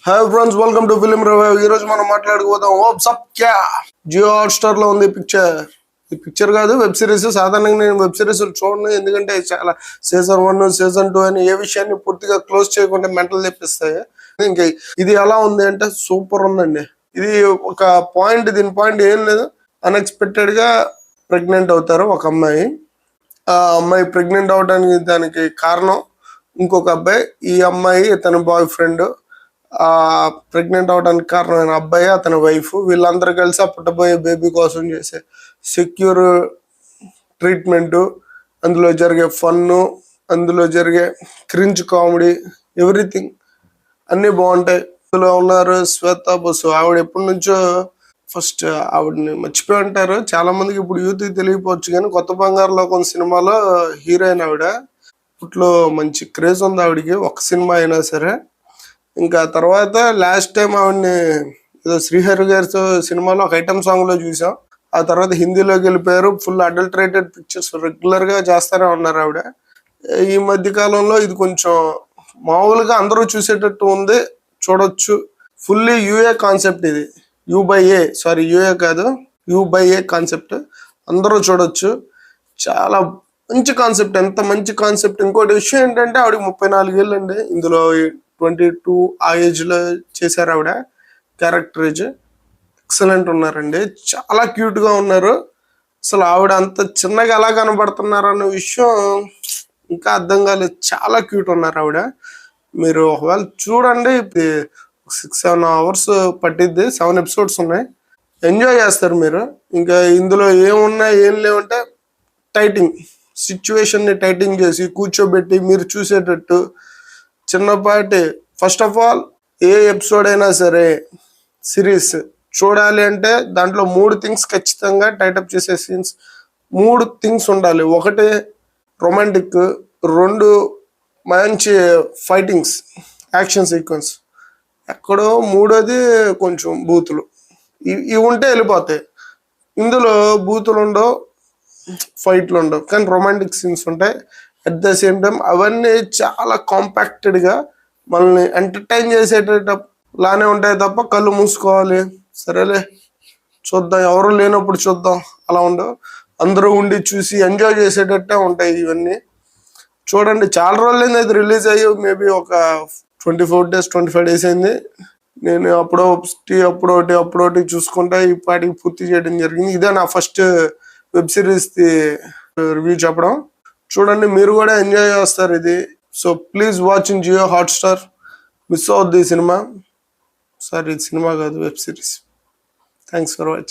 Hi friends, welcome to film review. ఈ రోజు మనం మాట్లాడుకోదాం వాట్స్ అప్ క్యా. జియో హాట్‌స్టార్ లో ఉంది పిక్చర్. ఈ పిక్చర్ కాదు, వెబ్ సిరీస్. సాధారణంగా నేను వెబ్ సిరీస్ చూడను, ఎందుకంటే చాలా సీజన్ 1 సీజన్ 2 అని ఏ విషయాన్ని పూర్తిగా క్లోజ్ చేయకుండా మెంటల్ తెప్పిస్తాయి. ఇంకా ఇది ఎలా ఉంది అంటే సూపర్ ఉందండి. ఇది ఒక పాయింట్, దీని పాయింట్ ఏం లేదు. అన్ఎక్స్పెక్టెడ్ గా ప్రెగ్నెంట్ అవుతారు ఒక అమ్మాయి. ఆ అమ్మాయి ప్రెగ్నెంట్ అవడానికి దానికి కారణం ఇంకొక అబ్బాయి. ఈ అమ్మాయి తన బాయ్ ఫ్రెండ్. ఆ ప్రెగ్నెంట్ అవడానికి కారణమైన అబ్బాయి, అతని వైఫ్, వీళ్ళందరూ కలిసి ఆ పుట్టబోయే బేబీ కోసం చేసే సెక్యూర్ ట్రీట్మెంట్, అందులో జరిగే ఫన్ను, అందులో జరిగే క్రింజ్ కామెడీ, ఎవ్రీథింగ్ అన్నీ బాగుంటాయి. ఇందులో ఉన్నారు శ్వేతా బసు. ఆవిడ ఎప్పటి నుంచో ఫస్ట్ ఆవిడని మర్చిపోయి ఉంటారు చాలా మందికి, ఇప్పుడు యూత్ తెలియకపోవచ్చు, కానీ కొత్త బంగారు లోకం సినిమాలో హీరోయిన్ ఆవిడ. ఇప్పట్లో మంచి క్రేజ్ ఉంది ఆవిడకి, ఒక సినిమా అయినా సరే. ఇంకా తర్వాత లాస్ట్ టైం ఆవిడని ఏదో శ్రీహరి గారితో సినిమాలో ఒక ఐటమ్ సాంగ్ లో చూసాం. ఆ తర్వాత హిందీలోకి వెళ్ళిపోయారు. ఫుల్ అడల్టరేటెడ్ పిక్చర్స్ రెగ్యులర్ గా చేస్తానే ఉన్నారు ఆవిడ. ఈ మధ్య కాలంలో ఇది కొంచెం మామూలుగా అందరూ చూసేటట్టు ఉంది, చూడొచ్చు. ఫుల్లీ యూఏ కాన్సెప్ట్ ఇది. యూఏ కాదు, యూ/ఏ కాన్సెప్ట్. అందరూ చూడొచ్చు. చాలా మంచి కాన్సెప్ట్, ఎంత మంచి కాన్సెప్ట్. ఇంకోటి విషయం ఏంటంటే ఆవిడకి 34 ఏళ్ళు అండి. ఇందులో 22 ఆ ఏజ్ లో చేశారు ఆవిడ. క్యారెక్టర్ ఏజ్ ఎక్సలెంట్ ఉన్నారండి, చాలా క్యూట్ గా ఉన్నారు. అసలు ఆవిడ అంత చిన్నగా ఎలా కనబడుతున్నారు అన్న విషయం ఇంకా అర్థం కాలేదు. చాలా క్యూట్ ఉన్నారు ఆవిడ. మీరు ఒకవేళ చూడండి, 6-7 అవర్స్ పట్టిద్ది. 7 ఎపిసోడ్స్ ఉన్నాయి, ఎంజాయ్ చేస్తారు మీరు. ఇంకా ఇందులో ఏమున్నాయి ఏం లేవంటే టైటింగ్, సిచ్యువేషన్ ని టైటింగ్ చేసి కూర్చోబెట్టి మీరు చూసేటట్టు చిన్నపాటి. First of all, A episode అయినా సరే సిరీస్ చూడాలి అంటే దాంట్లో 3 థింగ్స్ ఖచ్చితంగా టైటప్ చేసే సీన్స్. 3 థింగ్స్ ఉండాలి. ఒకటి రొమాంటిక్, 2 మంచి ఫైటింగ్స్, యాక్షన్ సీక్వెన్స్, ఎక్కడో 3వది కొంచెం బూతులు. ఇవి ఉంటే వెళ్ళిపోతాయి. ఇందులో బూతులు ఉండవు, ఫైట్లు ఉండవు, కానీ రొమాంటిక్ సీన్స్ ఉంటాయి. అట్ ద సేమ్ టైం అవన్నీ చాలా కాంపాక్టెడ్ గా మనల్ని ఎంటర్టైన్ చేసేటలానే ఉంటాయి తప్ప కళ్ళు మూసుకోవాలి, సరేలే చూద్దాం, ఎవరు లేనప్పుడు చూద్దాం అలా ఉండవు. అందరూ ఉండి చూసి ఎంజాయ్ చేసేటట్టే ఉంటాయి ఇవన్నీ. చూడండి, చాలా రోజులైంది అది రిలీజ్ అయ్యి. మేబీ ఒక 24 డేస్ 25 డేస్ అయింది. నేను అప్పుడోటి చూసుకుంటా ఇప్పటికి పూర్తి చేయడం జరిగింది. ఇదే నా ఫస్ట్ వెబ్ సిరీస్ రివ్యూ చెప్పడం. చూడండి, మీరు కూడా ఎంజాయ్ చేస్తారు ఇది. So please watch in Jio Hotstar. Miss అవుద్ది ఈ సినిమా. సారీ, ఇది సినిమా కాదు, web series. Thanks for watching.